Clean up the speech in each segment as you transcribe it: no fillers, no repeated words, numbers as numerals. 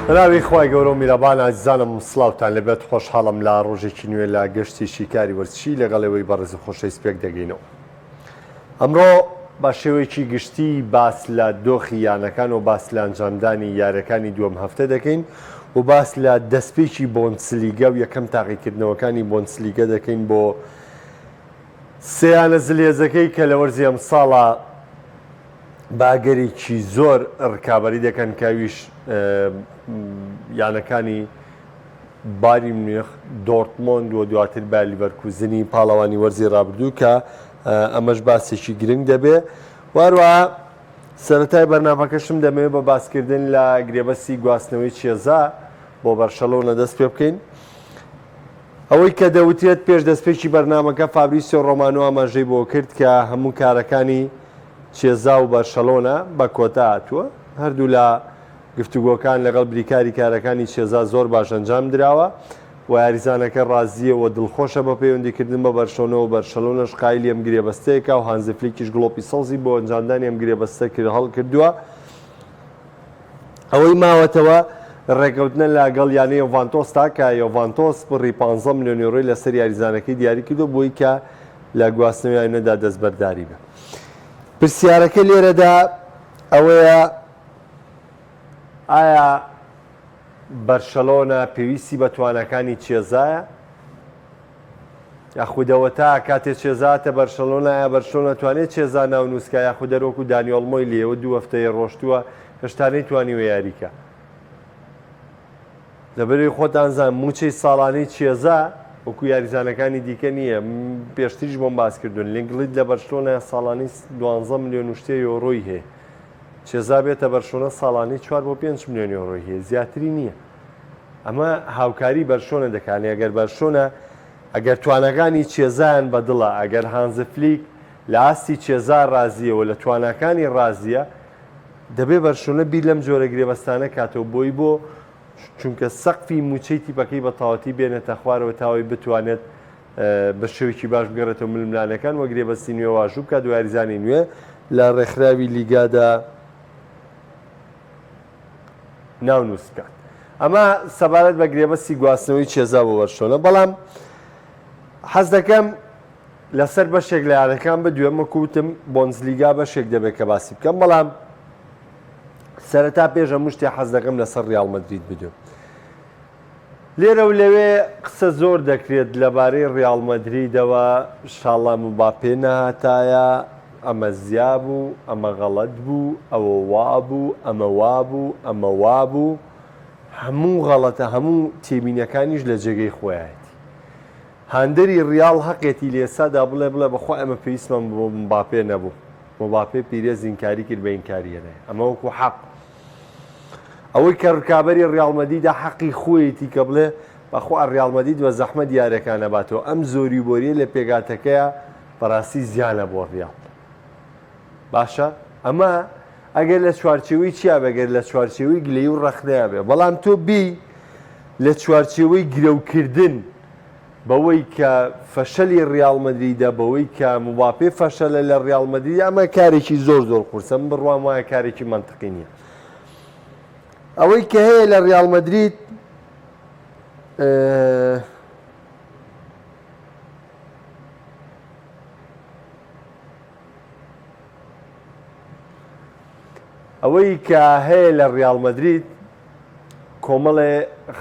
راوی خوای گەورە و میرەبان ئازیزانم سڵاوتان لەبێت خۆشحاڵم لە ڕۆژێکی نوێ لە گەشتی شیکاری وەرزشی لەگەڵەوەی بەڕێز و خۆشەویست سپێک دەگەینەوە. ئەمڕۆ بە شێوەیەکی گشتی باس لە دۆخی یانەکان و باس لە ئەنجامدانی یاریەکانی دووەم هەفتە دەکەین و باس لە دەستپێکی بۆنسلیگە و یەکەم تاقیکردنەوەکانی بۆنسلیگە دەکەین بۆ سێیانە زلێزەکەی کە لە وەرزی ئەم ساڵە باگەرێکی زۆر ڕکابەری دەکەن کاویش یانەکانی باری مونیخ، دۆرتمۆند و دواتر با لیڤەرکوزنی پاڵەوانی وەرزی ڕابردوو کە ئەمەش باسێکی گرنگ دەبێ. واروەها سەرەتای بەرنامەکەشم دەمەوێت بە باسکردن لە گرێبەستی گواستنەوەی چێزا بۆ بەرشەلۆنە دەست پێ بکەین. ئەوەی کە دەوتێت پێش دەستپێکی بەرنامەکە فابریسیۆ ڕۆمانۆ ئاماژەی بۆ کرد کە هەموو کارەکانی چێزا و بەرشەلۆنە بە کۆتا هاتووە. هەردوو لە گفتوگۆکان لەگەڵ بریکاری کارەکانی چێزا زۆر باش ئەنجام دراوە و یاریزانەکە ڕازیەوە دڵخۆشە بە پەیوەندیکردن بە بەرشەلۆنەوە. بەرشەلۆنەش قایلی ئەم گرێبەستەیەکە و هانزی فلیکیش گڵۆپی سەوزی بۆ ئەنجامدانی ئەم گرێبەستە هەڵ کردووە. ئەوەی ماوەتەوە ڕێکەوتنە لەگەڵ یانەی یۆڤانتۆستا کە یۆڤانتۆس بڕی 15 ملیۆن یۆرۆی لەسەر یاریزانەکەی دیاری کردو بۆی کە لە گواستنەوەی یانەدا دەستبەرداری بێت. پرسیارەکە لێرەدا ئەوەیە ئایا بەرشەلۆنە پێویستی بە توانەکانی چێزایە؟ یاخودەوە تا کاتێ چێزاتە بەرشەلۆنە ئایا بەرشەلۆنە توانێت چێزا ناونووسکە یاخود دەرۆک و دانیۆڵمۆی لێوە دوو هەفتەیە ڕۆشتووە هێشتا نەیتوانیوە یاریکە. لەبەرەوەی خۆتان زان موچەی ساڵانەی چێزا وەکو یاریزانەکانی دیکە نییە. پێشتریش بۆم باس کردوون لینگلیت لە بەرشەلۆنە ساڵانەی 12 ملیۆن و شتێ یۆڕۆی هەیە. چێزا بێتە بەرشەلۆنە ساڵانەی 4 بۆ 5 ملیۆن یۆڕۆی هەیە، زیاتری نییە. ئەمە هاوکاری بەرشەلۆنە دەکانێت. ئەگەر بەرشەلۆنە ئەگەر توانەکانی چێزایان بەدڵە، ئەگەر هانز فلیک لە ئاستی چێزا ڕازیەوە لە توانەکانی ڕازیە، دەبێ بەرشەلۆنە بیر لەم جۆرە گرێبەستانە کاتەوە بۆی بۆ چونکە سەقفی موچەی تیپەکەی بە تەواوەتی بێنێتە خوارەوە تاوەی بتوانێت بە شێوێکی باش بگەڕێتەوە ململانەکان وە گرێبەستی نوێ واژوو بکات و یاریزانی نوێ لە ڕێکخراوی لیگادا ناونووس بکات. ئەمە سەبارەت بە گرێبەستی گواستنەوەی چێزا بۆ بەرشەلۆنە. بەڵام حەز دەکەم لەسەر بەشێک لە یارەکان بدوێم وەکوتم بۆنزلیگا بەشێک دەبێت کە باسی بکەم. بەڵام سەرەتا پێش هەموو شتێ حەز دەکەم لەسەر ڕیاڵ مەدرید بدوێم. لێرە و لەوێ قسە زۆر دەکرێت لەبارەی ڕیاڵ مەدریدەوە، ئینشاڵڵا موباپێ نەهاتایە، ئەمە زیا بوو، ئەمە غەڵەت بوو، ئەوە وا بوو، ئەمە وا بوو، ئەمە وا بوو. هەموو غەڵەتە، هەموو تێبینەکانیش لە جێگەی خۆیەتی. هاندەری ڕیاڵ حەقێتی لێسادا بڵێ بەخوا ئەمە پێویستمان بۆ موباپێ نەبوو. موباپێ پیرێز ئینکاری کرد بە ئینکاریەنە. ئەمە وەکو حەق. ئەوەی کە ڕکابەری ڕیاڵ مەدریدە حەقی خۆیەتی کە بڵێ بەخوا ڕیاڵ مەدرید وە زەحمەت یارەکان نەباتەوە. ئەم زۆری بۆریە لە پێگاتەکەیە بەڕاستی زیانە بۆ ڕیاڵ. باشە؟ ئەمە ئەگەر لە چوارچێوەی چیا بەگەر لە چوارچێوەی گلەی و ڕەخنەیە بێ. بەڵام تۆ بی لە چوارچێوەی گرەوکردن بەوەی کە فەشەلی ڕیاڵ مەدریدە، بەوەی کە موباپێ فەشەلە لە ڕیاڵ مەدرید، ئەمە کارێکی زۆر قورسە. من بڕوام وایە کارێکی منتقی نییە. ئەوەی کە هەیە لە ڕیاڵ مەدرید ئەوەی کە هەیە لە ڕیاڵ مەدرید کۆمەڵێ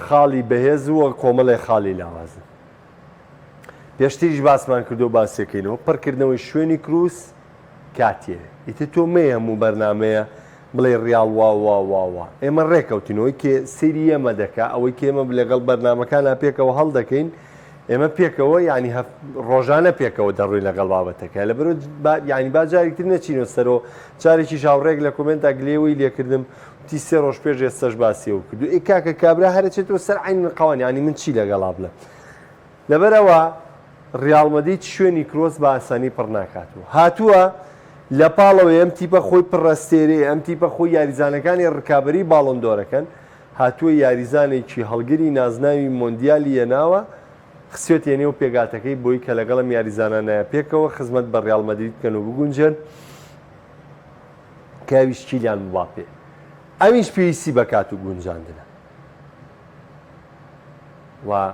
خاڵی بەهێز وە کۆمەڵێ خاڵی لاوازن. پێشتریش باسمان کردو باسیەکەینەوە پڕکردنەوەی شوێنی کروس کاتیە. ئیتر تۆ مێ هەموو بەرنامەیە بڵێ ڕیاڵ وا ئێمە ڕێکەوتینەوەی کێ سەیری ئێمە دەکا ئەوەی کە ئێمە لەگەڵ بەرنامەکانە پێکەوە هەڵ دەکەین. ئێمە پێکەوە ینی ڕۆژانە پێکەوە دەڕووی لەگەڵ بابەتەکە. لەبەر ینی با جارێکتر نەچینەوە سەرەوە. جارێکی شاوڕێک لە کۆمنتا گلێوەی لێکردم تی 3 ڕۆژ پێش ئێستاش باسیەوە کردو. ئێ کاکە کابرا هەرچێتەوە سەر عین قەوان، ینی من چی لەگەڵا بڵێ. لەبەرەوە ڕیاڵ مەدرید شوێنی کرۆس بە ئاسانی پڕ ناکاتەوە. هاتووە لە پاڵەوە ئەم تیپە خۆی پڕەستێرێ، ئەم تیپە خۆی یاریزانەکانی ڕکابەری باڵۆن دۆرەکەن. هاتووە یاریزانێکی هەڵگری نازناوی مۆندیالی هێناوە خسوێتە نێو پێگاتەکەی بۆی کە لەگەڵم یاریزانانایە پێکەوە خزمەت بە ڕیاڵ مەدرید بکەن و بگونجن کاویش کیلیان موباپێ. ئەمیش پێویستی بە کات و گونجاندنە و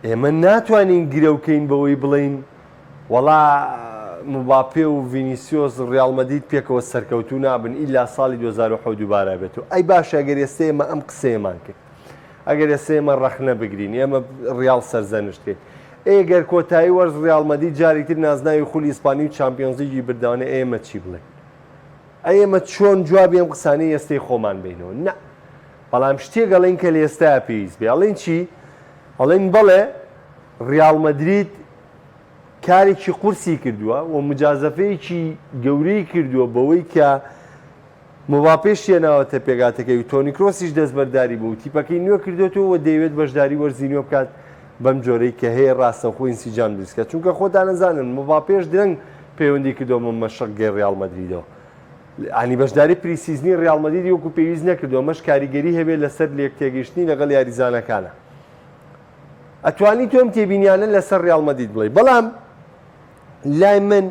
ئێمە ناتوانین گرەوکەین بەوەی بڵین وەڵا مباپێ و ڤینیسیۆس ڕیاڵ مەدرید پێکەوە سەرکەوتوو نابن ئیلا ساڵی 2007 دووبارە بێتەوە ئەی باشە ئەگەر ئێستا ئێمە ئەم قسەیەمان کرد ئەگەر ئێستا ئێمە ڕەخنە بگرین ئێمە ڕیاڵ سەرزەنشتکەین ئەگەر کۆتایی وەرز ڕیاڵ مەدرید جارێکی تر نازناوی خولی ئیسپانی و چامپیۆنز لیگی بردەوانە ئێمە چی بڵێن ئێمە چۆن جوابی ئەم قسانەی ئێستای خۆمان بینەوە نا بەڵام شتێک گەڵین کە لە ئێستایا پێویست بێ ئەڵێن چی ئەڵێن بەڵێ ڕیاڵ مەدرید کارێکی قورسی کردووە و مجازەفەیەکی گەورەی کردووە بەوەی کە مباپێ شێناوەتە پێگاتەکەی و تۆنی کرۆسیش دەستبەرداری بوو تیپەکەی نوێ کردوێتەوە و دەیەوێت بەشداری وەرزی نوێ بکات بەم جۆرەی کە هەیە ڕاستەخۆی ئینسیجان بریسکە چونکە خۆتان نەزانن مباپێش درەنگ پەیوەندی کردەوە مەشق گەی ڕیاڵ مەدریدەوە ئانی بەشداری پریسیزنی ڕیاڵ مەدریدی وەکو پێویست نەکردەوە مەش کاریگەری هەبێت لەسەر لێک تێگەیشتنی لەگەڵ یاریزانەکانە ئەتوانی تۆم تێبینیانە لەسەر ڕیاڵ مەدرید بڵێ بەڵام لای من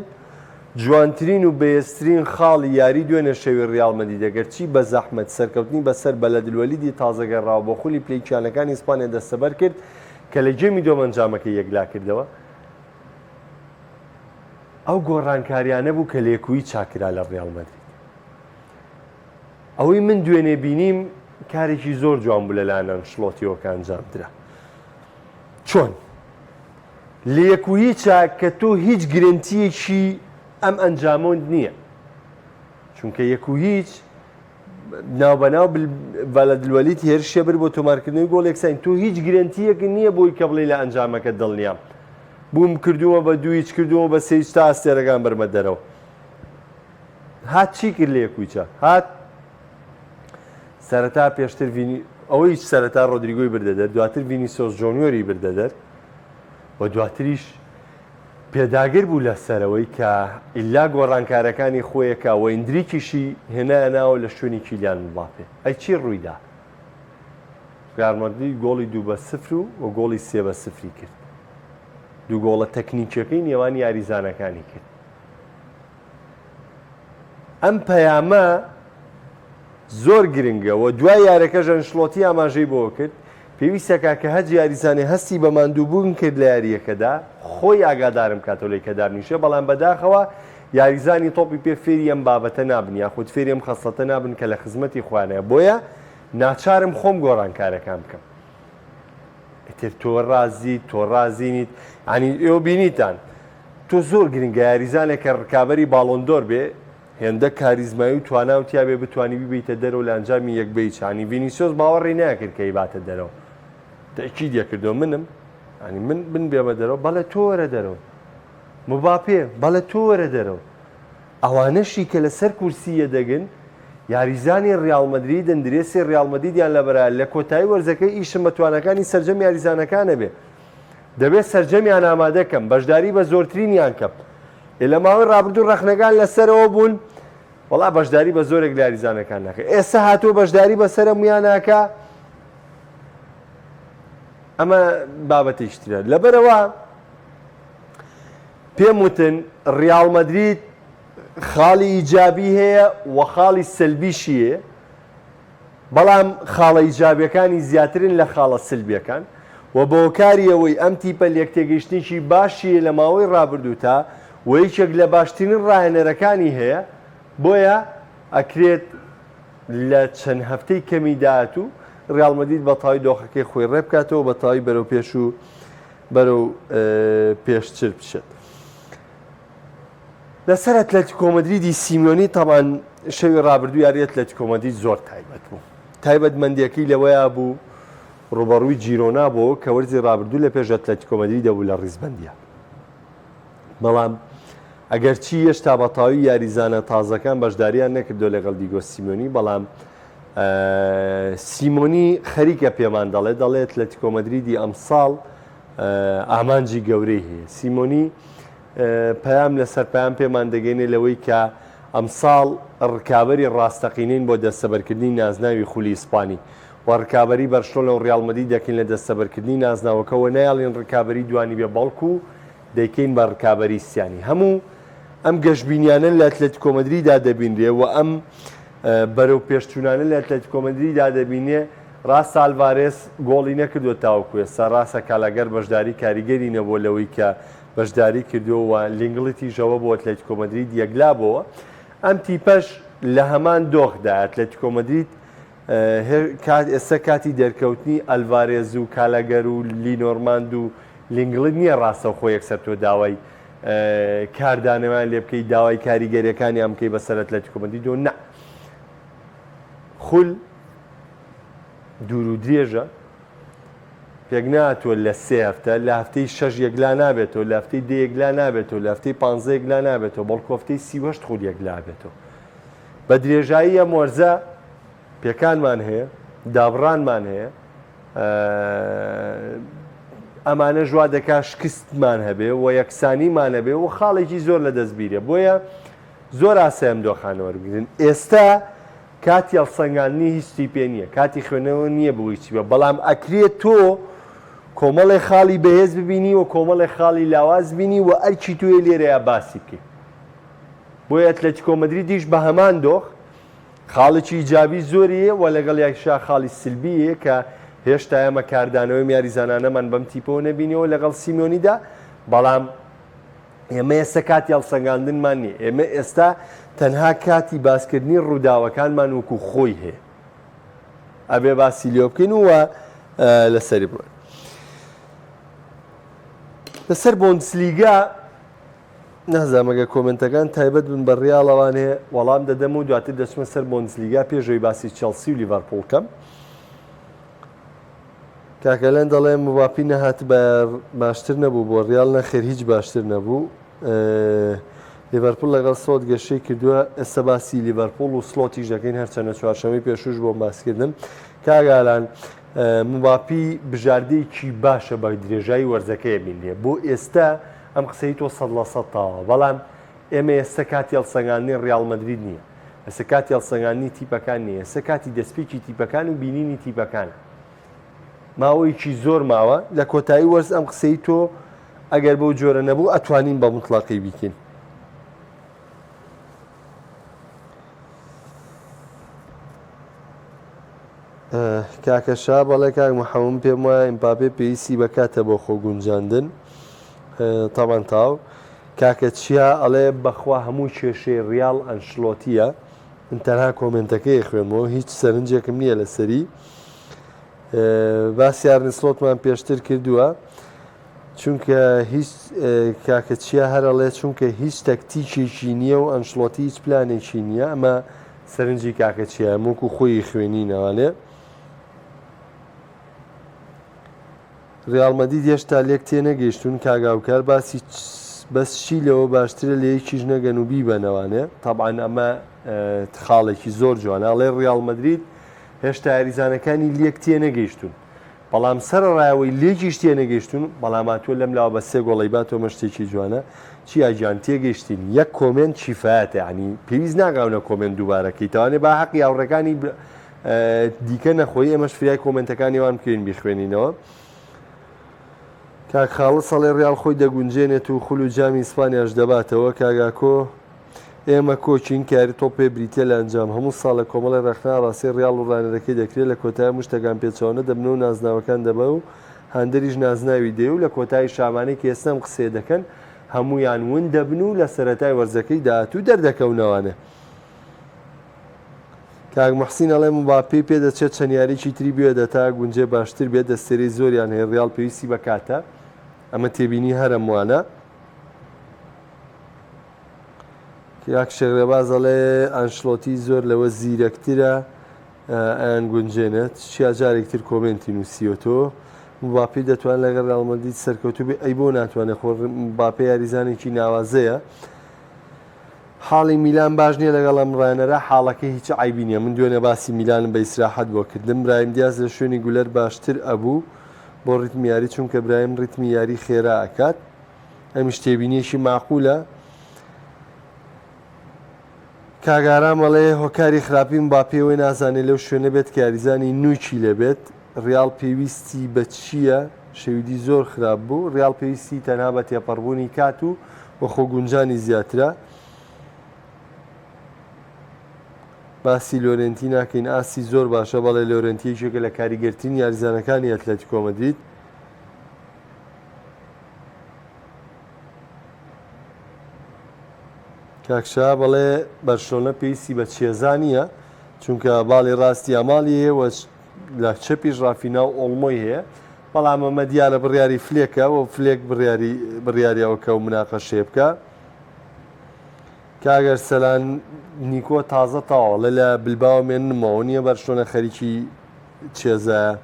جوانترین و بەهێزترین خاڵی یاری دوێنێ شەوی ڕیاڵ مەدرید دەگەرچی بە زەحمەت سەرکەوتنی بەسەر بەلەدولوەلیدی تازەگەڕاوە بۆ خولی پلەیکیانەکانی ئیسپانیا دەستەبەر کرد کە لە جێمی دۆمەنجامەکەی یەکلا کردەوە ئەو گۆڕانکاریانە بوو کە لێکووی چاکرا لە ڕیاڵ مەدرید ئەوەی من دوێنێ بینیم کارێکی زۆر جوان بوو لەلایەن ئەنشلۆتیەوە ئەنجامدرا چۆن لە یەکوهیچە کە تۆ هیچ گرنتیەکی ئەم ئەنجامۆند نییە چونکە یەکوهیچ ناوبەناو بەلەدولوەلیت هێرشێ بر بۆ تۆمارکردنەوەی گۆڵێک ساین تۆ هیچ گرنتیەک نییە بۆی کە بڵێ لە ئەنجامەکە دڵنیام بووم کردووە بە دوویچ کردووە بە سێیچ تا ئەستێرەکان بەرمە دەرەوە هات چی کرد لە یەکوهیچە هات سەرەتا پێشتر ئەوەی سەرەتا ڕۆدریگۆی بردەدەر دواتر ڤینیسیۆس جۆنیۆری بردەدەر و دواتریش پێداگر بوو لەسەرەوەی کە ئیلا گۆڕانکارەکانی خۆیەکە و ئیندریکیشی هێنایەناوە لە شوێنی کیلیان مباپێ ئەی چی ڕوویدا ڕیاڵ گۆڵی 2-0 و گۆڵی 3-0 کرد دوو گۆڵە تەکنیکیەکەی نێوان یاریزانەکانی کرد ئەم پەیامە زۆر گرنگە و دوای یارەکە ئەنشلۆتی ئاماژەی بۆ کرد پێویستەکە کە هەج یاریزانێ هەستی بە ماندووبوون کرد لە یاریەکەدا خۆی ئاگادارم کاتۆلەی کە دابنیشە بەڵام بەداخەوە یاریزانی تۆپی پێ فێری ئەم بابەتە نابن یاخود فێری ئەم خەسڵەتە نابن کە لە خزمەتی خوانەیە بۆیە ناچارم خۆم گۆڕانکارەکان بکەم ئیتر تۆ ڕازینیت ینی ئێوە بینیتان تۆ زۆر گرنگە یاریزانێک کە ڕکابەری باڵۆندۆر بێ هێندە کاریزمایی و توانا و تیا بێ بتوانی بیبیتە دەرەوە لە ئەنجامی یەکبەی چانی ڤینیسیۆس باوەڕی ناکرد کە هیباتە دەرەوە تەکید کردەوە منم ینی من بن بێمە دەرەوە بەڵێ تۆ وەرە دەرەوە مباپێ بەڵێ تۆ وەرە دەرەوە ئەوانەشی کە لەسەر کورسیە دەگن یاریزانی ڕیاڵ مەدریدن درێسی ڕیاڵ مەدریدیان لەبەرە لە کۆتایی وەرزەکەی ئیشم بە توانەکانی سەرجەم یاریزانەکانە بێ دەبێت سەرجەمیان ئامادەکەم بەشداری بە زۆرترینیان کەم لە ماوەی ڕابردوو ڕەخنەکان لەسەرەوە بوون وەڵا بەشداری بە زۆرێک لە یاریزانەکان ناکە ئێستا هاتووە بەشداری بەسەرە مویان ناکە ئەمە بابەتێکترە لەبەرەوە پێم وتن ڕیاڵ مەدرید خاڵی ئیجابی هەیە و خاڵی سلبیشی هەیە بەڵام خاڵە ئیجابیەکانی زیاترن لە خاڵە سلبیەکان و بۆ کاریەوەی ئەم تیپە لێکتێگەیشتنیشی باشیە لە ماوەی ڕابردوو تا و یەکێک لە باشترین ڕاهێنەرەکانی هەیە بۆیە ئەکرێت لە چەند هەفتەی کەمی داهاتوو ڕیاڵ مەدرید بە تاوی دۆخەکەی خۆی ڕێ بکاتەوە بە تاوی بەرەو پێش و بەرەو پێشتر بچێت لەسەر ئەتلەتیکۆ مەدریدی سیمیۆنی تەمان شەوی ڕابردوو یاری ئەتلەتیکۆ مەدرید زۆر تایبەت بوو تایبەتمەندیەکەی لەوەیە بوو ڕوبەڕووی جیرۆنا بۆ کە وەرزی ڕابردوو لە پێش ئەتلەتیکۆ مەدرید دەبوو لە ڕیزبەندیە بەڵام ئەگەر چی هێشتا بە تاوی یاریزانە تازەکان بەشداریان نەکردو لەگەڵ دیگۆ سیمۆنی بەڵام سیمۆنی خەریکە پێمان دەڵێت ئەتلەتیکۆ مەدریدی ئەمساڵ ئامانجی گەورەی هەیە سیمۆنی پەیام لەسەر پەیام پێمان دەگەینێ لەوەی کە ئەمساڵ ڕکابەری ڕاستەقینین بۆ دەستەبەرکردنی نازناوی خولی ئیسپانی و ڕکابەری بەرشلۆنە و ڕیاڵ مەدرید دەکەین لە دەستەبەرکردنی نازناوەکەەوە نایڵێن ڕکابەری دوانی بێ بەڵکو دەیکەین بە ڕکابەری سیانی هەموو ئەم گەشتبینیانە لە ئەتلەتیکۆ مەدریددا دەبینرێ و ئەم بەرەو پێشچوونانە لە ئەتلێتیکۆ مەدریددا دەبینێ ڕاست ئالڤارێز گۆڵی نەکردووە تاوەکو ئێستا ڕاستە کالاگەر بەشداری کاریگەری نەبووە لەوەی کە بەشداری کردووە لینگڵیتیشەوە بۆ ئەتلێتیکۆ مەدرید یەکلابەوە ئەم تیپەش لە هەمان دۆخدا ئەتلێتیکۆ مەدرید ئێستا کاتی دەرکەوتنی ئەلڤارێز و کالاگەر و لینۆرماند و لینگڵت نییە ڕاستەوخۆ یەکسەر تۆ داوای کاردانەوەیان لێ بکەیت داوای کاریگەریەکانی ئەم بکەی بەسەر ئەتلێتیکۆ مەدرید و نە خول دوور و درێژە پێک ناتوە لە سێ هەفتە لە هەفتەی شەش یەکلا نابێتەوە لە هەفتەی دە یەکلا نابێتەوە لە هەفتەی پانزە یەکلا نابێتەوە بەڵکو هەفتەی سیوەشت خول یەکلا بێتەوە بە درێژایی ئەم وەرزە پێکانمان هەیە دابڕانمان هەیە ئەمانە ژوا دەکا شکستمان هەبێ و یەکسانیمان هەبێ و خاڵێکی زۆر لە دەستبیرێ بۆیە زۆر ئاسەیەم دۆخانەوە بگرن ئێستا کاتی هەڵسەنگاندنی هیچی پێ نییە کاتی خوێنەوە نییە بۆ هیچی بە بەڵام ئەکرێت تۆ کۆمەڵی خاڵی بەهێز ببینی و کۆمەڵی خاڵی لاواز بینی و ئەرچی توێ لێرەیە باسی بکەی بۆیە ئەتلێتیکۆ مەدریدیش بە هەمان دۆخ خاڵێکی ئیجابی زۆریە و لەگەڵ یەکشا خاڵی سلبیە کە هێشتا ئێمە کاردانەوەی یاریزانانەمان بەم تیپەوە نەبینیەوە لەگەڵ سیمۆنیدا بەڵام ئێمە ئێستا کاتی هەڵسەنگاندنمان نییە ئێمە ئێستا تەنها کاتی باسکردنی ڕووداوەکانمان وەکو خۆی هەیە ئەبێ باسی لێ بکەین وە لەسەری بڕۆین لەسەر بۆندسلیگا نازانمەگە کۆمنتەکان تایبەت بن بە ڕیاڵەوان هەیە وەڵام دەدەم و دواتر دەچمە سەر بۆندسلیگا پێشەوەی باسی چەڵسی و لیڤەرپوڵ کەم کاکەلەن دەڵێ مباپی نەهات باشتر نەبوو بۆ ڕیاڵ نەخێر هیچ باشتر نەبوو لیڤەرپوڵ لەگەڵ سڵۆت گەشەی کردووە ئێستا باسی لیڤەرپوڵ و سڵۆتیش دەکەین هەرچەندە چوارشەمەی پێشوش بۆ باسکردن کاگالان مباپی بژاردەیەکی باشە بە درێژایی وەرزەکەی بینێ بۆ ئێستا ئەم قسەی تۆ 100% تاوە بەڵام ئێمە ئێستا کاتی هەڵسەنگاندنی ڕیاڵ مەدرید نییە ئێستا کاتی هەڵسەنگاندنی تیپەکان نییە ئێستا کاتی دەستپێکی تیپەکان و بینینی تیپەکانە ماوەیەکی زۆر ماوە لە کۆتایی وەرز ئەم قسەی تۆ ئەگەر بەو جۆرە نەبوو ئەتوانین بە مطلقی بیکەین کاکەشا بەڵێ کاک محەموم پێم وایە ئیمباپێ پێویستی بەکاتە بۆ خۆ گونجاندن تاوان تاو کاکە چیا ئەڵێ بەخوا هەموو کێشەی ڕیاڵ ئەنشلۆتیە من تەنها کۆمنتەکەی خوێنمەوە هیچ سەرنجێکم نییە لەسەری باسی ئارنێ سڵۆتمان پێشتر کردووە چونکە هیچ کاکە چیا هەرەڵێ چونکە هیچ تەکتیکێکی نییە و ئەنشلۆتی هیچ پلانێکی نییە ئەمە سەرنجی کاکە چیا موکو خۆی خوێنینەوانێ ڕیاڵ مەدرید هێشتا لێک تێنەگەیشتون کاگاوکار باسی بەس چی لەوە باشترە لە یەکیش نەگەن و بیبەنەوانێ تەبعاً ئەمە خاڵێکی زۆر جوانە ئەڵێ ڕیاڵ مەدرید هێشتا یاریزانەکانی لێک تێنەگەیشتون بەڵام سەرڕایەوەی لێکیش تێنەگەیشتون بەڵام هاتووە لەم لاوە بە سێ گۆڵی باتەوە شتێکی جوانە چی ئاجیان تێگەیشتین یەک کۆمنت چیفایەتە ینی پێویست ناگاونە کۆمنت دووبارەکەی تاوانێ با حەقی هاوڕەکانی دیکە نەخۆی ئێمەش فریای کۆمنتەکانی وان بکەین بیخوێنینەوە کاک خاڵە سەڵێ ڕیاڵ خۆی دەگونجێنێت و خول و جامی ئیسپانیاش دەباتەوە کاگاکۆ ئێمە کۆچین کاری تۆ پێ بریتە لە ئەنجام هەموو ساڵە کۆمەڵی ڕێخنا ڕاستی ڕیاڵ و ڕانەرەکەی دەکرێت لە کۆتای مشتەکان پێچەوانە دەبنە و نازناوەکان دەبە و هەندریش نازناوی دێ و لە کۆتایی شامانەی کە ئێستام قسێ دەکەن هەمویان ون دەبن و لە سەرەتای وەرزەکەی داهاتوو دەردەکەونەوانە کاک محسین ئەڵێ مباپی پێ دەچێت چەند یاریکی تری بێ دەتا گونجێ باشتر بێت دەستێری زۆریان هەیە ڕیاڵ پێویستی بەکاتە ئەمە تێبینی هەرم وانە کاک شێغرێباز ئەڵێ ئەنشلۆتی زۆر لەوە زیرەکترە ئەیان گونجێنێت چیا جارێکتر کۆمنتی نووسیۆتۆ مباپی دەتوان لەگەڵ ڕیاڵ مەدرید سەرکەوتوو بێ ئەی بۆ ناتوانێت خۆ مباپی یاریزانێکی ناوازەیە حاڵی میلان باش نییە لەگەڵ ئەم ڕانەرە حاڵەکەی هیچ عیبی نییە من دوێنێ باسی میلانم بە ئیسراحەت بۆ کردم برایم دیاز لە شوێنی گولەر باشتر ئەبوو بۆ ڕیتمی یاری چونکە برایم ڕیتمی یاری خێرا ئەکات ئەمیش تێبینیەکی معقولە کاگارام ئەڵێ هۆکاری خراپی مباپیەوەی نازانێت لەو شوێنە بێت کە یاریزانی نوکی لەبێت ڕیاڵ پێویستی بە چییە شەویدی زۆر خراپ بوو ڕیاڵ پێویستی تەنها بە تێپەڕبوونی کات و بە خۆگونجانی زیاترە باسی لۆرنتی ناکەین ئاسی زۆر باشە بەڵێ لۆرنتیەکێکە لە کاریگەرترین یاریزانەکانی ئەتلەتیکۆ مەدرید کاکشا بەڵێ بەرشۆنە پێویستی بە چێزانیە چونکە باڵی ڕاستی ئەماڵی هەیە لە چەپیش ڕافینا و ئۆڵمۆی هەیە بەڵام ئەمە دیارە بڕیاری فلێکە و فلێک بڕیاریەوەکە و مناقەشێ بکە کاگەر سەلان نیکۆ تازە تاوەڵە لە بلباوە مێنمەوە نییە بەرشۆنە خەریکی چێزایە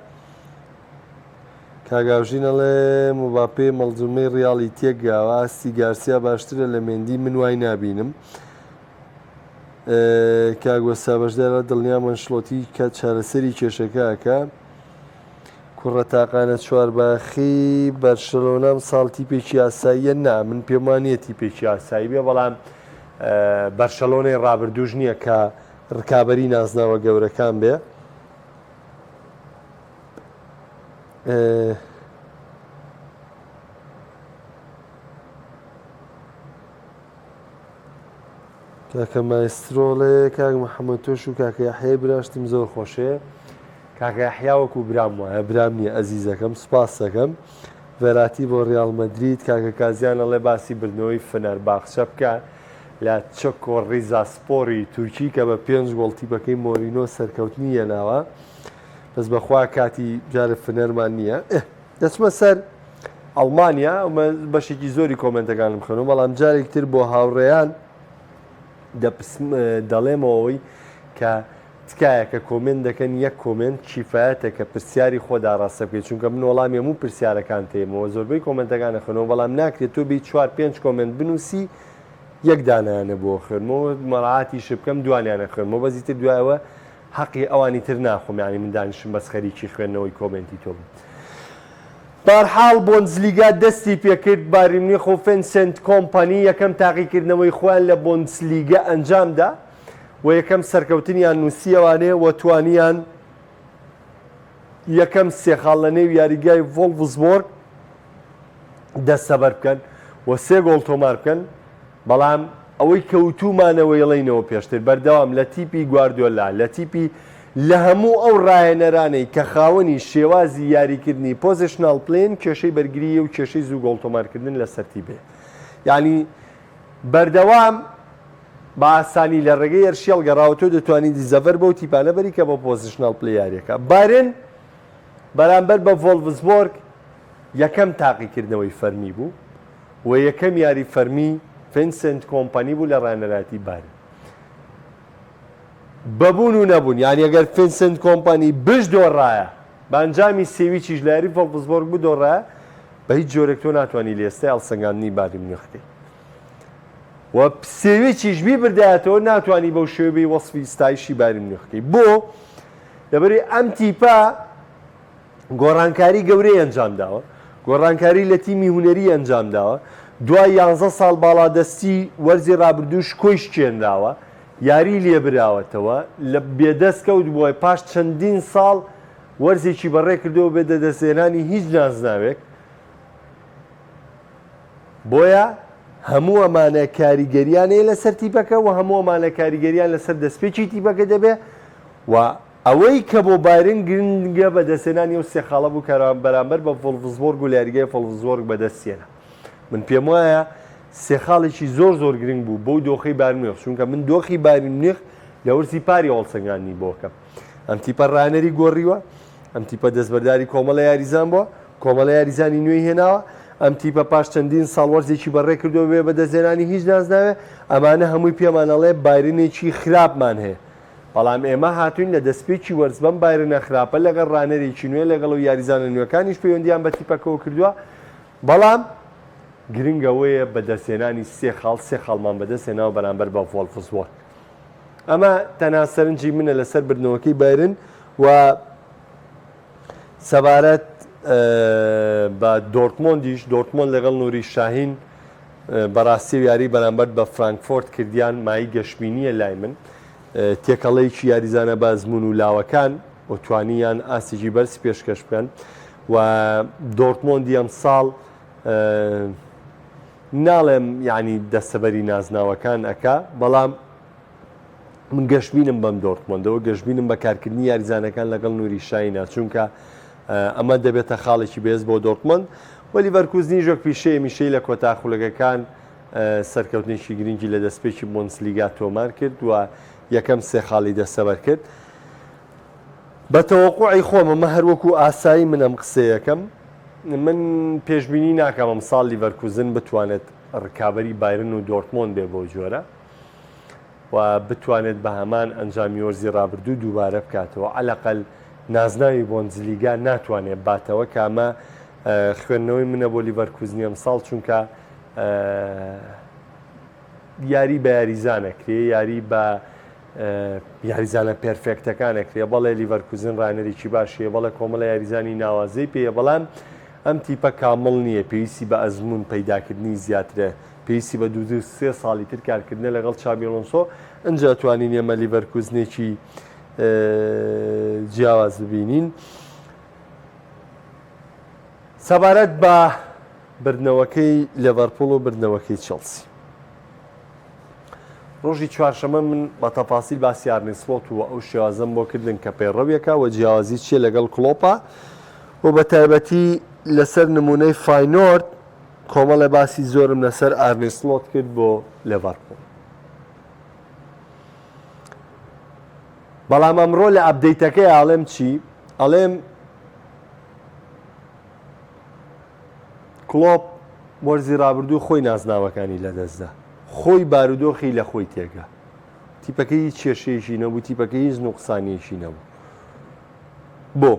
کاگاوژینەڵێ موباپێ مەڵزومەی ڕیاڵی تێکگاوە ئاستی گارسیا باشترە لە مێندی من وای نابینم کاگوەسا بەشدارە دڵنیا منشڵۆتی کە چارەسەری کێشەکەکە کوڕە تاقانە چوارباخی بەرشەلۆنەم ساڵ تیپێکی ئاساییە نا من پێم وانیە تیپێکی ئاسایی بێ بەڵام بەرشەلۆنەی ڕابردووش نییە کە ڕکابەری نازناوە گەورەکان بێ کاکە مایسترۆڵێ کاک محەممەد تۆش و کاکە یاحیای براشتم زۆر خۆشەیە کاکە یاحیا وەکو برام وایە برام نییە ئەزیزەکەم سوپاس دەکەم ڤێراتی بۆ ڕیاڵ مەدرید کاکە کازیانەڵێ باسی بردنەوەی فەنەرباخچە بکە لە چەکۆ ڕیزاسپۆری تورکی کە بە 5 گۆڵ تیپەکەی مۆرینۆ سەرکەوتنی هێناوە بەس بەخوا کاتی جارە فنەرمان نییە دەچمە سەر ئەڵمانیا بەشێکی زۆری کۆمنتەکانم خوێنەوە بەڵام جارێک تر بۆ هاوڕێیان دەڵێمەوەی کە تکایە کە کۆمنت دەکەن یەک کۆمنت کیفایەتە کە پرسیاری خۆدا ڕاستە بکەیت چونکە من وەڵامی هەموو پرسیارەکان تێمەوە زۆربەی کۆمنتەکانە خوێنەوە بەڵام ناکرێت تۆ بی 4-5 کۆمنت بنووسی یەک دانایانە بۆ خوێنمەوە مەڕعاتی شبکەم دوانیانە خوێنمەوە بەزی تر دوایەوە حەقی ئەوانی تر ناخۆم یانی من دانیشم بەس خەریکی خوێندنەوەی کۆمنتی تۆ بم بەرحاڵ بۆنسلیگا دەستی پێکرد باریمنیخ و فێنسنت کۆمپانی یەکەم تاقیکردنەوەی خۆیان لە بۆنسلیگا ئەنجامدا و یەکەم سەرکەوتنیان نووسیەوانێ و توانیان یەکەم سێخاڵ لە نێو یاریگای ڤۆڵفسبۆرگ دەستەبەر بکەن و 3 گۆڵ تۆمار بکەن بەڵام ئەوەی کەوتومانەوەی ڵینەوە پێشتر بەردەوام لە تیپی گواردیۆلا لە تیپی لە هەموو ئەو ڕایەنەرانەی کە خاوەنی شێوازی یاریکردنی پۆزیشنال پلێن کێشەی بەرگریە و کێشەی زوو گۆڵ تۆمارکردن لە سەرتی بێ یعنی بەردەوام بە ئاسانی لە ڕێگەی ئەرشێڵ گەڕاوەتۆ دەتوانانی دیزەڤەر بەو تیپانە بەری کە بە پۆزیشنال پلێ یاریەکە بارن بەرامبەر بە ڤۆڵفسبۆرگ یەکەم تاقیکردنەوەی فەرمی بوو و یەکەم یاری فەرمی فێنسنت کۆمپانی بوو لە ڕانەراتی بارن بەبوون و نەبوون یانی ئەگەر فێنسنت کۆمپانی بش دۆڕایە بەنجامی سێویچیش لە یاری ڤۆڵفسبۆرگ بوو دۆڕایە بە هیچ جۆرێک تۆ ناتوانانی لە ئێستا هەڵسەنگاندنی باریمنیخەکەی و سێویچیش بیبردایەتەوە ناتوانانی بەو شێوەی وەسفی ستایشی باریمنیخەکەی بۆ لەبەری ئەم تیپە گۆڕانکاری گەورەی ئەنجام داوە گۆڕانکاری لە تیمی هونەری ئەنجام داوە دوای 11 ساڵ باڵادەستی وەرزی ڕابردووش کۆیش چێنداوە یاری لێبراوەتەوە لە بێدەست کەوت بووە پاش چەندین ساڵ وەرزێکی بەڕێ کردەوە بێ دەدەستێنانی هیچ نازناوێک بۆیە هەموو ئەمانە کاریگەریانەیە لەسەر تیپەکە و هەموو ئەمانە کاریگەریان لەسەر دەستپێکی تیپەکە دەبێ و ئەوەی کە بۆ بایرن گرنگە بەدەستێنانی و سێخاڵە بوو کە بەرامبەر بە ڤۆڵفسبۆرگ و لە یاریگای ڤۆڵفسبۆرگ بەدەستێنە من پێم وایە سێخاڵێکی زۆر گرنگ بوو بۆ دۆخی باریمنیخ چونکە من دۆخی باریمنیخ لە وەرزی پاری هەڵسەنگاندنی بۆکەم ئەم تیپە ڕانەری گۆڕیوە ئەم تیپە دەستبەرداری کۆمەڵە یاریزان بووە کۆمەڵە یاریزانی نوێی هێناوە ئەم تیپە پاش چەندین ساڵ وەرزێکی بەڕێ کردەوە بێ بەدەستێنانی هیچ نازناوێ ئەمانە هەمووی پێمانەڵێ بایرنێکی خراپمان هەیە بەڵام ئێمە هاتوین لە دەستپێکی وەرز بەم بایرنە خراپە لەگەڵ ڕانەرێکی نوێ لەگەڵ و یاریزانە نوێەکانیش پەیوەندیان بە تیپەکەەوە کردووە بەڵام گرنگەوەیە بەدەستێنانی سێ خاڵمان بەدەستێناوە بەرامبەر بە ڤۆڵفسبۆرگ ئەمە تەنها سەرنجی منە لەسەر بردنەوەکەی بایرن و سەبارەت بە دۆرتمۆندیش دۆرتمۆند لەگەڵ نووری شاهین بەڕاستی یاری بەرامبەر بە فرانکفۆرت کردیان مای گەشتبینیە لای من تێکەڵەیەکی یاریزانە بازمون و لاوەکان و توانیان ئاسیجی بەرسی پێشکەش بکەن و دۆرتمۆندی ئەم ساڵ ناڵێم یعنی دەستەبەری نازناوەکان ئەکا بەڵام من گەشتبینم بەم دۆرتمۆندەوە گەشتبینم بە کارکردنی یاریزانەکان لەگەڵ نوری شاینا چونکە ئەمە دەبێتە خاڵێکی بێز بۆ دۆرتمۆند وە لیڤەرکوزنی ژۆک پیشەیە میشەی لە کۆتا خولەکەکان سەرکەوتنێکی گرنگی لە دەستپێکی بۆنسلیگا تۆمار کرد و یەکەم سێ خاڵی دەسەبەر کرد بە تەوەقوعی خۆم ئەمە هەروەکو ئاسایی من ئەم قسەیەکەم من پێشبینی ناکەم ئەم ساڵ لیڤەرکوزن بتوانێت ڕکابەری بایرن و دۆرتمۆند بێ بۆ جۆرە و بتوانێت بە هەمان ئەنجامی وەرزی ڕابردوو دووبارە بکاتەوە عەلەقەل نازناوی بۆنزلیگا ناتوانێت باتەوە کە ئەمە خوێندنەوەی منە بۆ لیڤەرکوزنی ئەم ساڵ چونکە یاری بە یاریزانەکرێ یاری بە یاریزانە پێرفێکتەکانەکرێ بەڵێ لیڤەرکوزن ڕانەرێکی باشیە بەڵێ کۆمەڵە یاریزانی ناوازەی پێیە بەڵام ئەم تیپە کامڵ نییە پێویستی بە ئەزمون پەیداکردنی زیاترە پێویستی بە 2-3 ساڵی تر کارکردنە لەگەڵ چابی ئەلۆنسۆ ئەنجا توانین ئێمە لیڤەرکوزنێکی جیاواز ببینین سەبارەت بە بردنەوەکەی لیڤەرپوڵ و بردنەوەکەی چێلسی ڕۆژی چوارشەمە من بە تەفاسیل باسی ئارنێ سلۆت و ئەو شێوازەم بۆ کردن کە پێڕەویەکە و جیاوازی چیە لەگەڵ کلۆپە و بە تایبەتی لەسەر نمونەی فاینۆرد کۆمەڵە باسی زۆرم لەسەر ئارنێ سلۆت کرد بۆ لیڤەرپوڵ بەڵام ئەمڕۆ لە ئەپدەیتەکەی ئاڵێم چی؟ ئەڵێم کلۆپ وەرزی ڕابردوو خۆی نازناوەکانی لەدەستدا خۆی بارودۆخی لە خۆی تێگە تیپەکەی هیچ کێشەیەشی نەبوو تیپەکەی هیچ نوقسانیەشی نەبوو بۆ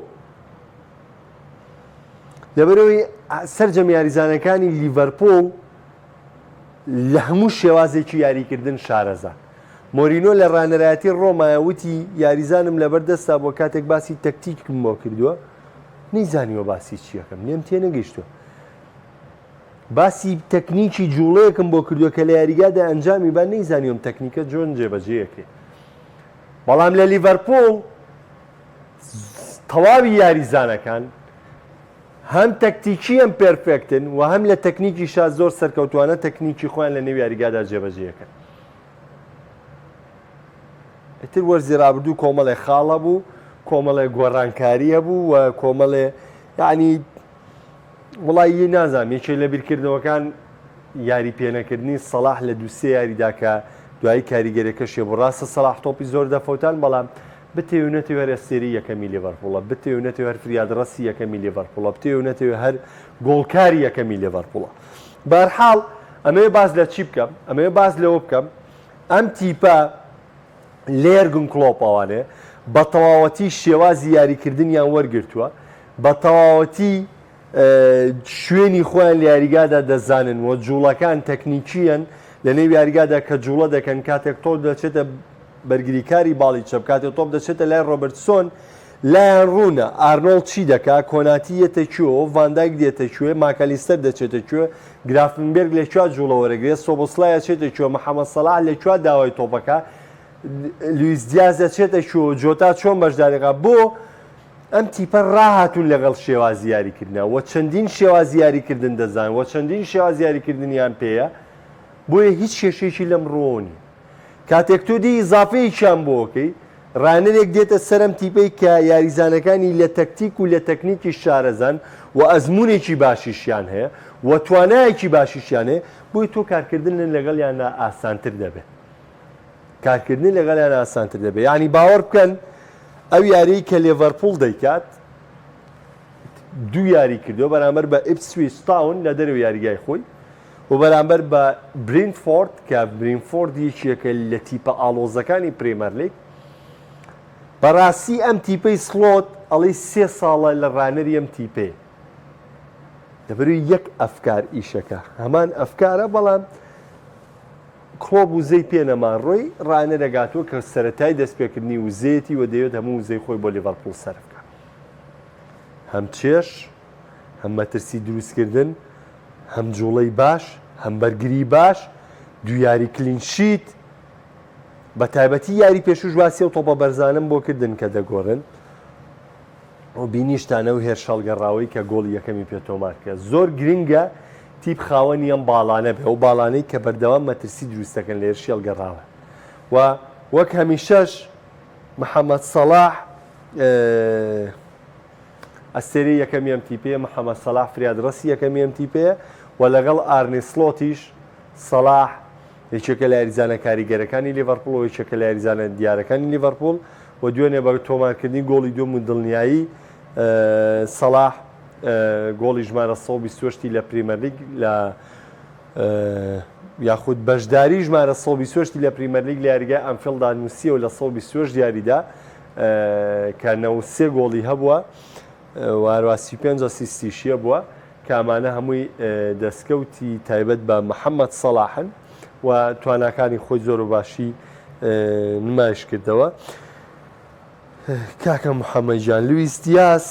لەبەرەوەی سەرجەم یاریزانەکانی لیڤەرپوڵ لە هەموو شێوازێکی یاریکردن شارەزا مۆرینۆ لە ڕانەرایەتی ڕۆمایە وتی یاریزانم لەبەردەستا بۆ کاتێک باسی تەکتیکم بۆ کردووە نەیزانیوە باسی چیەکەم لێم تێنەگەیشتووە باسی تەکنیکی جوڵەیەکم بۆ کردووە کە لە یاریگادا ئەنجامی با نەیزانیوم تەکنیکە جۆن جێبەجێیەکێ بەڵام لە لیڤەرپوڵ تەواوی یاریزانەکان هەم تەکتیکی ئەم پێرفێکتن و هەم لە تەکنیکیشا زۆر سەرکەوتوانە تەکنیکی خۆیان لە نێو یاریگادا جێبەجێیەکەن ئیتر وەرزی ڕابردوو کۆمەڵێ خاڵە بوو کۆمەڵێ گۆڕانکاریە بوو و کۆمەڵێ یعنی وڵی نازانم یەکێ لە بیرکردنەوەکان یاری پێنەکردنی سەلاح لە دووسێ یاریدا کە دوایی کاریگەرەکەشێ بۆ ڕاستە سەلاح تۆپی زۆر دەفەوتان بەڵام بتێونەتەوە هەر ئەستێری یەکەمی لیڤەرپوڵە بتێونەتەوە هەر فریادڕەسی یەکەمی لیڤەرپوڵە بتێونەتەوە هەر گۆڵکاری یەکەمی لیڤەرپوڵە بەرحاڵ ئەمەوێ باز لە چی بکەم ئەمەوێ باز لەوە بکەم ئەم تیپە لێرگن کلۆپەوانێ بە تەواوەتی شێوازی یاریکردنیان وەرگرتووە بە تەواوەتی شوێنی خۆیان لە یاریگادا دەزانن و جوڵەکان تەکنیکیەن لە نێو یاریگادا کە جوڵە دەکەن کاتێک تۆ دەچێتە بەرگریکاری باڵی چەپ کاتێک تۆپ دەچێتە لای ڕۆبرتسۆن لایەن ڕوونە ئارنۆڵ چی دەکا کۆناتی یەتە کوێ ڤاندایک دێتە کوێ ماکەلیستەر دەچێتە کوێ گرافنبێرگ لەکوێ جوڵە وەرەگرێت سۆبۆسلای چێتە کوێ محەممەد سەلاح لەکوێ داوای تۆپەکە لویس دیاز دەچێتە کوێ جۆتا چۆن بەشداریقا بۆ ئەم تیپە ڕاهاتون لەگەڵ شێوازی یاریکردنەوە و چەندین شێوازی یاریکردن دەزان و چەندین شێوازی یاریکردنیان پێیە بۆیە هیچ کێشەیەکی لەم ڕۆنی کاتێک تۆ دی ئیزافەیەکیان بۆکەی ڕانەرێک دێتە سەرم تیپەی کە یاریزانەکانی لە تەکتیک و لە تەکنیکی شارەزان و ئەزمونێکی باشیشیان هەیە و توانایەکی باشیشیان هەیە بۆی تۆ کارکردن لەگەڵیانە ئاسانتر دەبێت کارکردنی لەگەڵیان ئاسانتر دەبێت یعنی باوەڕ بکەن ئەو یاریی کە لیڤەرپوڵ دەیکات دوو یاری کردو بەرامبەر بە ئیپسویچ تاون لە دەرەوەی یاریگای خۆی و بەرامبەر بە برینفۆرد کە برینفۆرد یەکێکە لە تیپە ئاڵۆزەکانی پرێمەر لیگ بەڕاستی ئەم تیپەی سلۆت ئەڵی 3 ساڵە لە ڕانەری ئەم تیپێ دەبەروی یەک ئەفکار ئیشەکە هەمان ئەفکارە بەڵام کلۆب وزەی پێنەمان ڕۆی ڕانەرەگاتووە کە سەرەتای دەستپێکردنی وزەیەتی و دەیەوێت هەموو وزەی خۆی بۆ لیڤەرپوڵ سەر بکە هەم چێش هەم مەترسی دروستکردن هەم جوڵەی باش هەم بەرگری باش دوو یاری کلینشیت بە تایبەتی یاری پێشوش باسی و تۆپە بەرزانم بۆ کردن کە دەگۆڕن و بینیشتانە و هێر شەڵگەڕاوی کە گۆڵی یەکەمی پێتۆمار کرد زۆر گرنگە تیپ خاوەنی ئەم باڵانە بێ و باڵانەی کە بەردەوام مەترسی دروستەکەن لە هێرشی هەڵگەڕاوە و وەک هەمیشەش محەممەد سەلاح ئەستێری یەکەمی ئەم تیپەیە، محەممەد سەلاح فریادڕەسی یەکەمی ئەم تیپەیە و لەگەڵ ئارنێ سڵۆتیش سەلاح یەکێکە لە یاریزانە کاریگەرەکانی لیڤەرپوڵ و یەکێکە لە یاریزانە دیارەکانی لیڤەرپوڵ و دوێنێ بە تۆمارکردنی گۆڵی دوم و دڵنیایی سەلاح گۆڵی ژمارە 128 لە پریمەر لیگ لە یاخود بەشداری ژمارە 128 لە پریمەر لیگ لە یاریگای ئەنفیلدا نووسیە و لە 128 دیاریدا کە 93 گۆڵی هەبووە و هەروە 35 ئەسیستیشیە بووە کە ئەمانە هەمووی دەستکەوتی تایبەت بە محەممەد سەلاحن و تواناکانی خۆی زۆر و باشی نمایش کردەوە. کاکە محەممەد جان، لویس دیاس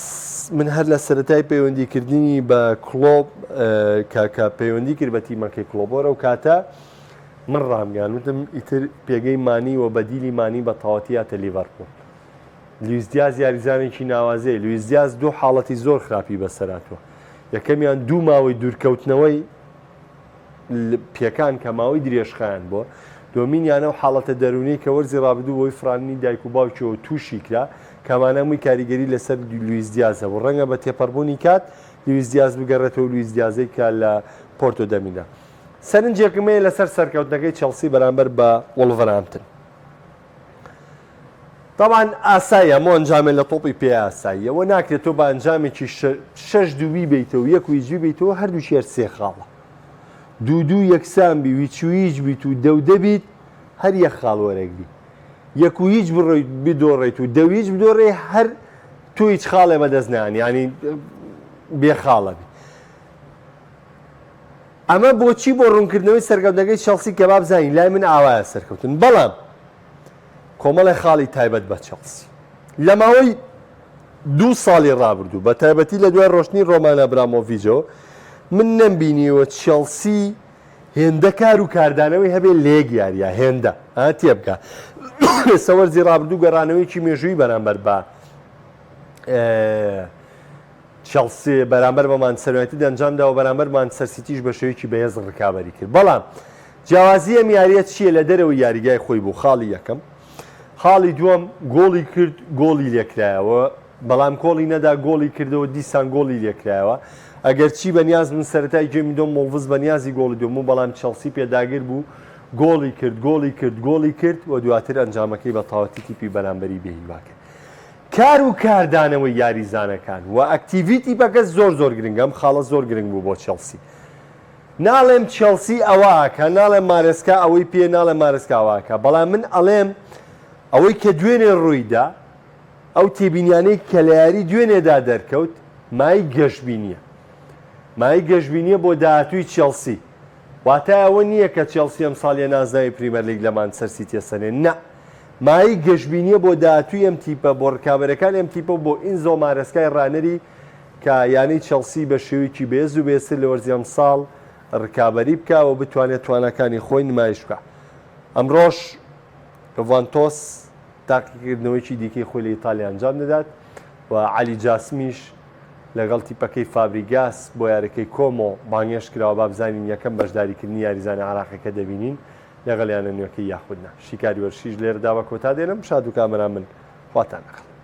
من هەر لە سەرەتای پەیوەندیکردنی بە کلۆب کاکە پەیوەندی کرد بە تیمەکەی کلۆبۆرە و کاتە من ڕامگەیان وتم ئیتر پێگەی مانی و بەدیلی مانی بە تەواوەتی هاتە لیڤەرپوڵ. لویس دیاز یاریزانێکی ناوازەیە. لویس دیاز دوو حاڵەتی زۆر خراپی بەسەراتوە. یەکەمیان دوو ماوەی دوورکەوتنەوەی پێکان کە ماوەی درێژخایان بۆ، دۆمینیانە و حاڵەتە دەرونەی کە وەرزی ڕابردوو بۆی فرانی دایک و باوکیەوە تووشی کرا کەمانە هەمووی کاریگەری لەسەر لویس دیازە و ڕەنگە بە تێپەڕبوونی کات لویس دیاز بگەڕێتەوە لویس دیازەی کە لە پۆرتۆ دەمینە. سەرنجێکمەیە لەسەر سەرکەوتنەکەی چەلسی بەرامبەر بە وڵڤەرهامپتن. طبعاً ئاساییە ئەمە ئەنجامێ لە تۆپی پێ ئاساییە ئەوە ناکرێتەوە بە ئەنجامێکی 6-2 بیتەوە 1-2 بیتەوە هەردووشی هەر سێ خاڵە، 2-2 یەکسان بی ویچ بیت و دەودە بیت هەر یەک خاڵ وەرەگری، 1-1 بڕۆیت بدۆڕێت و 2-1 بدۆڕێ هەر تۆ هیچ خاڵێ بەدەست نانی، ینی بێ خاڵە بی. ئەمە بۆچی بۆ ڕوونکردنەوەی سەرکەوتنەکەی چەلسی کە با بزانین لای من ئاوایە سەرکەوتن، بەڵام کۆمەڵی خاڵی تایبەت بە چەلسی لە ماوەی 2 ساڵی ڕابردوو بە تایبەتی لە دوای ڕۆشتنی ڕۆمان ئەبرامۆڤیچەوە من نەمبینیوە چەلسی هێندە کار و کاردانەوەی هەبێ لێک یاریە هێندە تێبکە سەوەرزی ڕابردوو گەڕانەوەیکی مێژووی بەرامبەر بە چەلسی بەرامبەر بە مانچستەر یونایتد ئەنجامدا و بەرامبەر مانچستەر سیتیش بە شێوەیەکی بەهێز ڕکابەری کرد. بەڵام جیاوازی ئەم یاریە چییە لە دەرەوەی یاریگای خۆی بوو؟ خاڵی یەکەم، خاڵی دووەم گۆڵی کرد گۆڵی لێکرایەوە، بەڵام کۆڵی نەدا گۆڵی کردەوە دیسان گۆڵی لێکرایەوە. ئەگەر چی بەنیاز من سەرەتای گوێمی دۆم مۆڵڤز بەنیازی گۆڵی دوم و بەڵام چەلسی پێداگیر بوو گۆڵی کرد و دواتر ئەنجامەکەی بە تەواوەتی تیپی بەرامبەری بێهیوا کرد. کار و کاردانەوەی یاریزانەکان و ئەکتیڤیتی بەکەس زۆر گرنگە، ئەم خاڵە زۆر گرنگ بوو بۆ چەلسی. ناڵێم چەلسی ئەوەکە، ناڵێم مارێسکا ئەوەی پێ، ناڵێم مارێسکا ئەوەکە، بەڵام من ئەڵێم ئەوەی کە دوێنێ ڕوویدا ئەو تێبینیانەی کە لە یاری دوێنێدا دەرکەوت مای گەشتبینیە، مای گەشتبینیە بۆ داهاتووی چەلسی. واتە ئەوە نییە کە چەلسی ئەم ساڵیە نازناوی پریمەر لیگ لە مانچستەر سیتی سەنێ، نە، مای گەشتبینیە بۆ داهاتووی ئەم تیپە بۆ ڕکابەرەکان ئەم تیپە بۆ ئینزۆ مارەسکای ڕانەری کە یانەی چەلسی بە شێوەیەکی بەهێز و بێستر لە وەرزی ئەم ساڵ ڕکابەری بکەوە بتوانێت توانەکانی خۆی نمایش بکە. ئەمڕۆژ ڤانتۆس تاقیکردنەوەیکی دیکەی خۆی لە ئیتالیا ئەنجام دەدات و عەلی جاسمیش لەگەڵ تیپەکەی فابریگاس بۆ یاریەکەی کۆمۆ بانگێش کراوە با بزانین یەکەم بەشداریکردنی یاریزانە عێراقیەکە دەبینین لەگەڵ یانە نوێەکەی یاخودنا. شیکاری وەرشیش لێرەدا بە کۆتا دێنم. شاد و کامەران من خواتان نەخڵ.